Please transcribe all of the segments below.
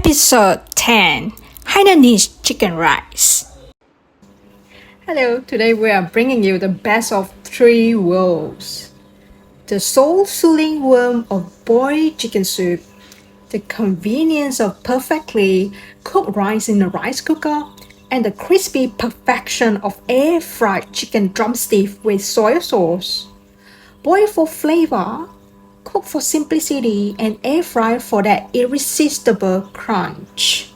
Episode 10 Hainanese Chicken Rice. Hello, today we are bringing you the best of three worlds. The soul-soothing warmth of boiled chicken soup, the convenience of perfectly cooked rice in a rice cooker, and the crispy perfection of air-fried chicken drumsticks with soya sauce. Boil for flavor, cook for simplicity, and air fry for that irresistible crunch.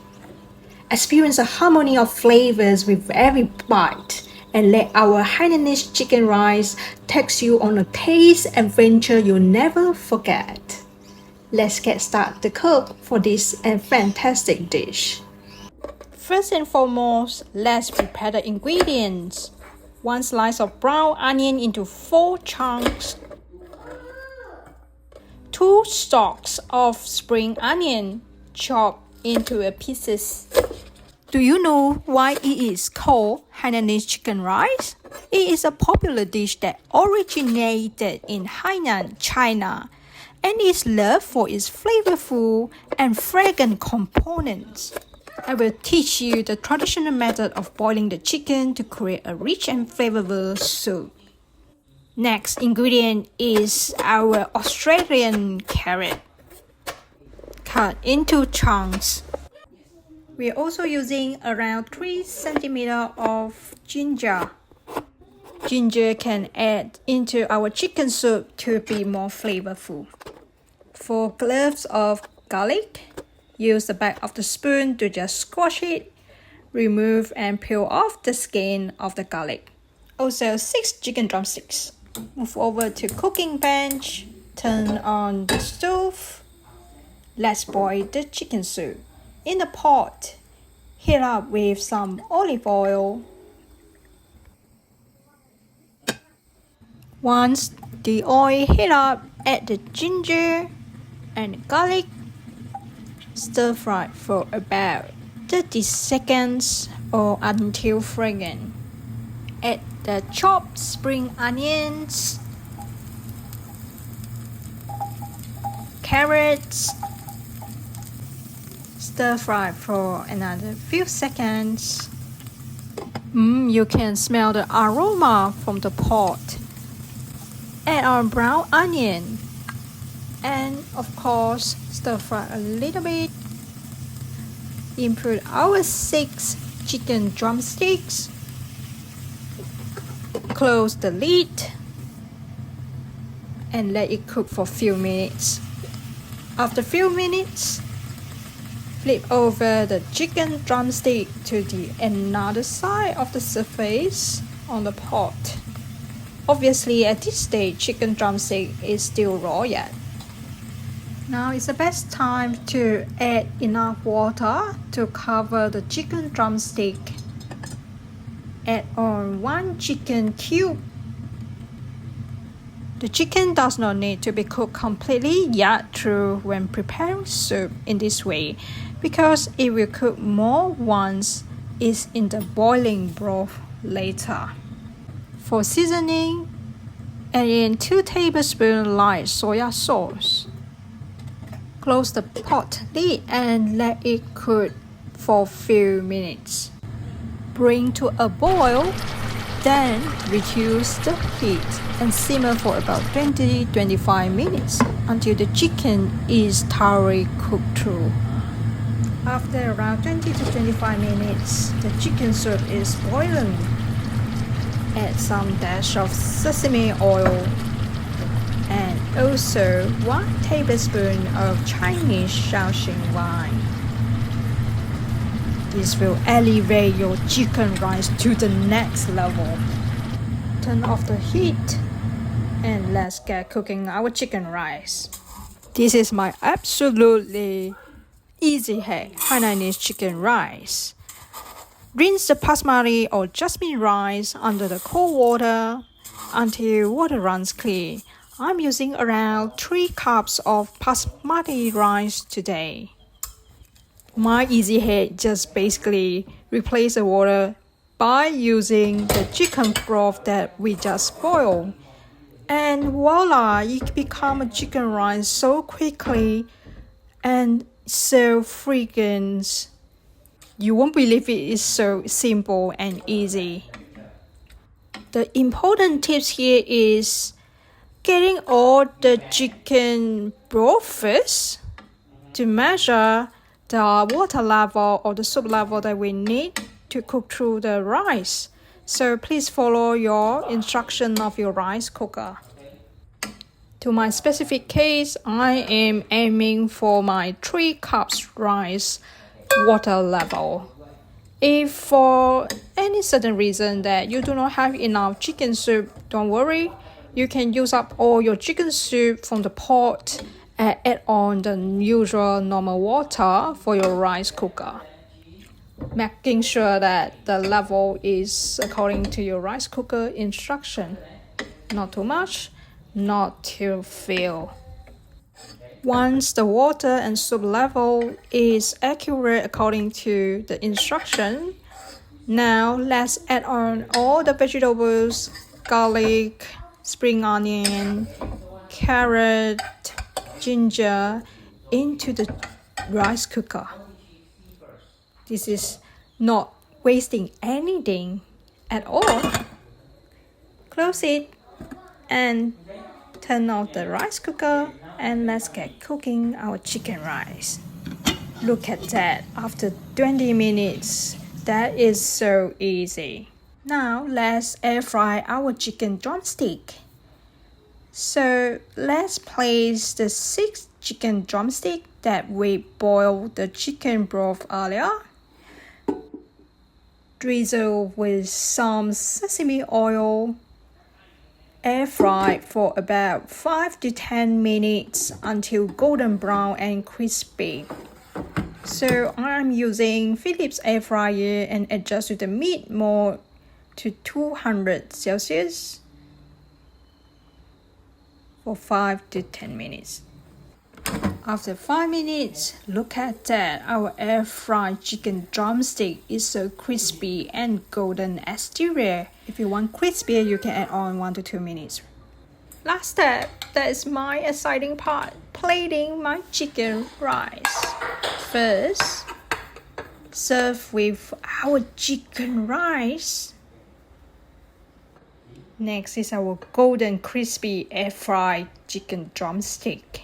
Experience a harmony of flavors with every bite, and let our Hainanese chicken rice take you on a taste adventure you'll never forget. Let's get started to cook for this fantastic dish. First and foremost, let's prepare the ingredients. 1 slice of brown onion into 4 chunks. 2 stalks of spring onion chopped into pieces. Do you know why it is called Hainanese chicken rice? It is a popular dish that originated in Hainan, China, and is loved for its flavorful and fragrant components. I will teach you the traditional method of boiling the chicken to create a rich and flavorful soup. Next ingredient is our Australian carrot, cut into chunks. We are also using around 3 cm of ginger. Ginger can add into our chicken soup to be more flavorful. 4 cloves of garlic. Use the back of the spoon to just squash it. Remove and peel off the skin of the garlic. Also 6 chicken drumsticks. Move over to cooking bench. Turn on the stove. Let's boil the chicken soup. In the pot, heat up with some olive oil. Once the oil heat up, add the ginger and garlic. Stir fry for about 30 seconds or until fragrant. Add the chopped spring onions, carrots. Stir fry for another few seconds. You can smell the aroma from the pot. Add our brown onion. And of course, stir fry a little bit. Input our 6 chicken drumsticks. Close the lid and let it cook for a few minutes. After a few minutes, flip over the chicken drumstick to the another side of the surface on the pot. Obviously, at this stage, chicken drumstick is still raw yet. Now is the best time to add enough water to cover the chicken drumstick. Add on 1 chicken cube. The chicken does not need to be cooked completely yet through when preparing soup in this way, because it will cook more once it's in the boiling broth later. For seasoning, add in 2 tablespoons light soya sauce. Close the pot lid and let it cook for a few minutes. Bring to a boil, then reduce the heat and simmer for about 20-25 minutes until the chicken is thoroughly cooked through. After around 20-25 minutes, the chicken soup is boiling. Add some dash of sesame oil and also 1 tablespoon of Chinese Shao wine. This will elevate your chicken rice to the next level. Turn off the heat and let's get cooking our chicken rice. This is my absolutely easy Hainanese chicken rice. Rinse the Basmati or jasmine rice under the cold water until water runs clear. I'm using around 3 cups of Basmati rice today. My easy head just basically replace the water by using the chicken broth that we just boiled. And voila, it become a chicken rice so quickly and so fragrant. You won't believe it is so simple and easy. The important tips here is getting all the chicken broth first to measure the water level or the soup level that we need to cook through the rice. So please follow your instruction of your rice cooker. To my specific case, I am aiming for my 3 cups rice water level. If for any certain reason that you do not have enough chicken soup, don't worry. You can use up all your chicken soup from the pot and add on the usual normal water for your rice cooker. Making sure that the level is according to your rice cooker instruction. Not too much, not too few. Once the water and soup level is accurate according to the instruction, now let's add on all the vegetables, garlic, spring onion, carrot, ginger into the rice cooker. This is not wasting anything at all. Close it and turn off the rice cooker and let's get cooking our chicken rice. Look at that, after 20 minutes, that is so easy. Now let's air fry our chicken drumstick. So let's place the 6 chicken drumstick that we boiled the chicken broth earlier. Drizzle with some sesame oil. Air fry for about 5 to 10 minutes until golden brown and crispy. So I'm using Philips air fryer and adjust the meat more to 200 Celsius for 5 to 10 minutes. After 5 minutes, look at that. Our air fried chicken drumstick is so crispy and golden exterior. If you want crispier, you can add on 1 to 2 minutes. Last step, that is my exciting part, plating my chicken rice. First, serve with our chicken rice. Next is our golden crispy air fried chicken drumstick.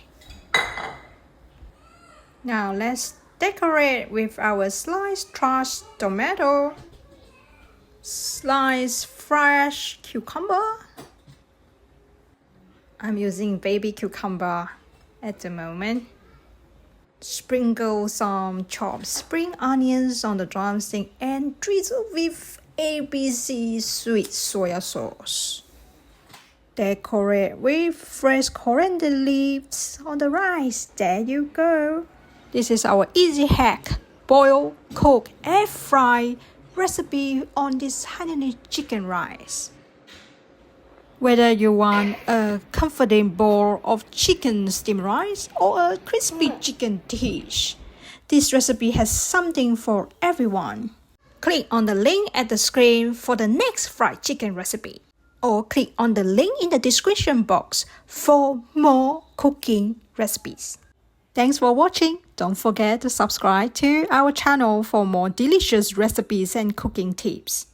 Now let's decorate with our sliced trashed tomato, sliced fresh cucumber. I'm using baby cucumber at the moment. Sprinkle some chopped spring onions on the drumstick and drizzle with ABC sweet soya sauce. Decorate with fresh coriander leaves on the rice. There you go. This is our easy hack, boil, cook, air fry recipe on this Hainanese chicken rice. Whether you want a comforting bowl of chicken steamed rice or a crispy chicken dish, this recipe has something for everyone. Click on the link at the screen for the next fried chicken recipe, or click on the link in the description box for more cooking recipes. Thanks for watching. Don't forget to subscribe to our channel for more delicious recipes and cooking tips.